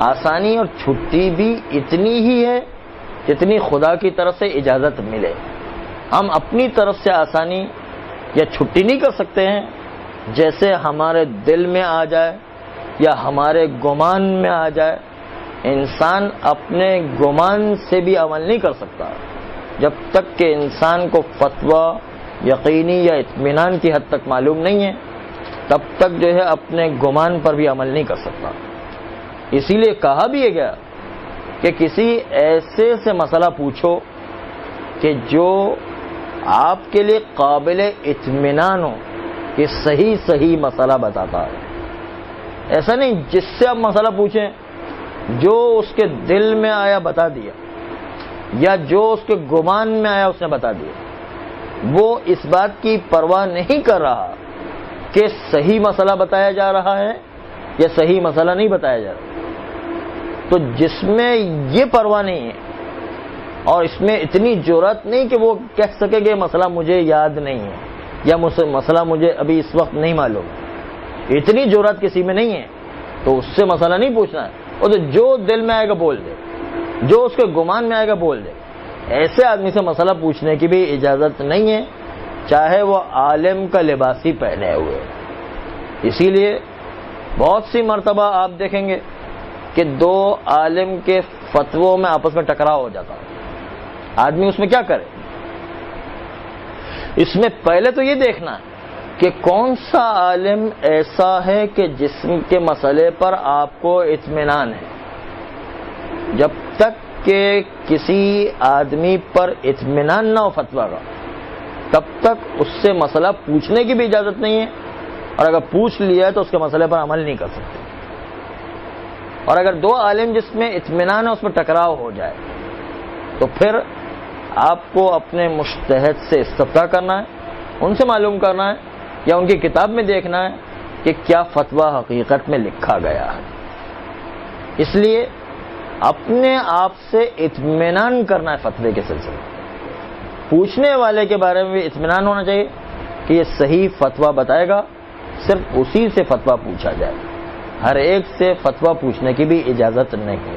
آسانی اور چھٹی بھی اتنی ہی ہے جتنی خدا کی طرف سے اجازت ملے. ہم اپنی طرف سے آسانی یا چھٹی نہیں کر سکتے ہیں جیسے ہمارے دل میں آ جائے یا ہمارے گمان میں آ جائے. انسان اپنے گمان سے بھی عمل نہیں کر سکتا جب تک کہ انسان کو فتویٰ یقینی یا اطمینان کی حد تک معلوم نہیں ہے، تب تک جو ہے اپنے گمان پر بھی عمل نہیں کر سکتا. اسی لیے کہا بھی یہ گیا کہ کسی ایسے سے مسئلہ پوچھو کہ جو آپ کے لیے قابل اطمینان ہو کہ صحیح مسئلہ بتاتا ہے. ایسا نہیں جس سے آپ مسئلہ پوچھیں جو اس کے دل میں آیا بتا دیا یا جو اس کے گمان میں آیا اس نے بتا دیا. وہ اس بات کی پرواہ نہیں کر رہا کہ صحیح مسئلہ بتایا جا رہا ہے یا صحیح مسئلہ نہیں بتایا جا رہا. تو جس میں یہ پرواہ نہیں ہے اور اس میں اتنی جرأت نہیں کہ وہ کہہ سکے کہ مسئلہ مجھے یاد نہیں ہے یا مسئلہ مجھے ابھی اس وقت نہیں معلوم، اتنی جرأت کسی میں نہیں ہے تو اس سے مسئلہ نہیں پوچھنا ہے. اور جو دل میں آئے گا بول دے، جو اس کے گمان میں آئے گا بول دے. ایسے آدمی سے مسئلہ پوچھنے کی بھی اجازت نہیں ہے چاہے وہ عالم کا لباس ہی پہنے ہوئے. اسی لیے بہت سی مرتبہ آپ دیکھیں گے کہ دو عالم کے فتووں میں آپس میں ٹکراؤ ہو جاتا ہے. آدمی اس میں کیا کرے؟ اس میں پہلے تو یہ دیکھنا ہے کہ کون سا عالم ایسا ہے کہ جسم کے مسئلے پر آپ کو اطمینان ہے. جب تک کہ کسی آدمی پر اطمینان نہ ہو فتویٰ کا تب تک اس سے مسئلہ پوچھنے کی بھی اجازت نہیں ہے، اور اگر پوچھ لیا ہے تو اس کے مسئلے پر عمل نہیں کر سکتے. اور اگر دو عالم جس میں اطمینان ہے اس میں ٹکراؤ ہو جائے تو پھر آپ کو اپنے مجتہد سے استفتاء کرنا ہے، ان سے معلوم کرنا ہے یا ان کی کتاب میں دیکھنا ہے کہ کیا فتویٰ حقیقت میں لکھا گیا ہے. اس لیے اپنے آپ سے اطمینان کرنا ہے فتوے کے سلسلے میں. پوچھنے والے کے بارے میں بھی اطمینان ہونا چاہیے کہ یہ صحیح فتویٰ بتائے گا، صرف اسی سے فتویٰ پوچھا جائے. ہر ایک سے فتویٰ پوچھنے کی بھی اجازت نہیں ہے.